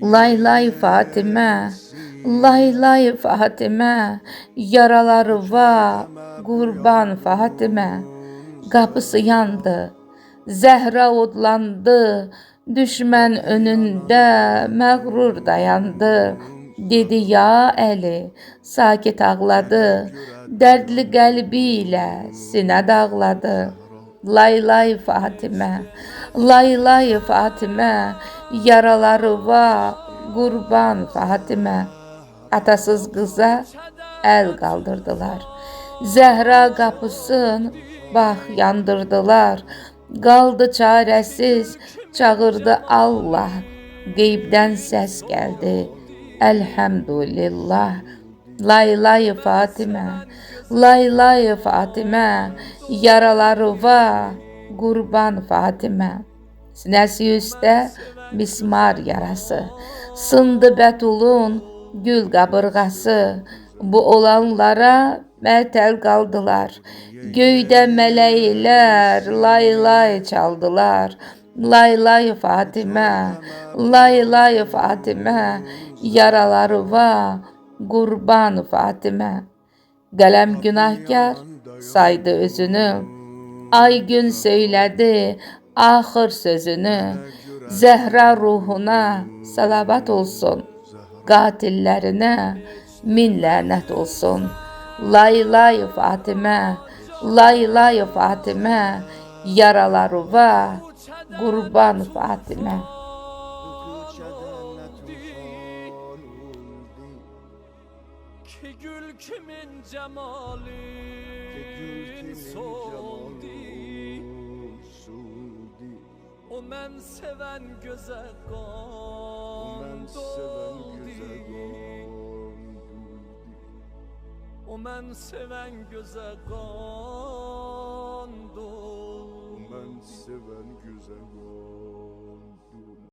Lay lay Fatime, lay lay Fatime, yaraları var, kurban Fatime. Kapısı yandı, Zehra odlandı, düşmən önündə məğrur dayandı. Dedi ya Əli, sakit ağladı, dərdli qəlbi ilə sinə dağladı. Lay lay Fatimə, lay lay Fatimə, yaraları var, qurban Fatimə. Atasız qıza əl qaldırdılar. Zəhra qapısın, bax yandırdılar. Qaldı çarəsiz, çağırdı Allah. Qeybdən səs gəldi. Elhamdülillah. Lay lay Fatimə, lay lay Fatimə, yaraları var, qurban Fatimə. Sinəsi üstə mismar yarası, sındı Bətulun gül qabırğası. Bu olanlara mətəl qaldılar. Göydə mələklər lay lay çaldılar. Lay lay Fatimə, lay lay Fatimə, yaraları var, qurban Fatimə. Qələm günahkar saydı özünü, ay gün söylədi axır sözünü. Zəhra ruhuna salavat olsun, qatillərinə min lənət olsun. Lay lay Fatimə, lay lay Fatimə, yaraları var, qurban Fatimə. Ki gül kimin cemalin soldi, o mən sevən gözə qan doldi, o mən sevən gözə qan doldi.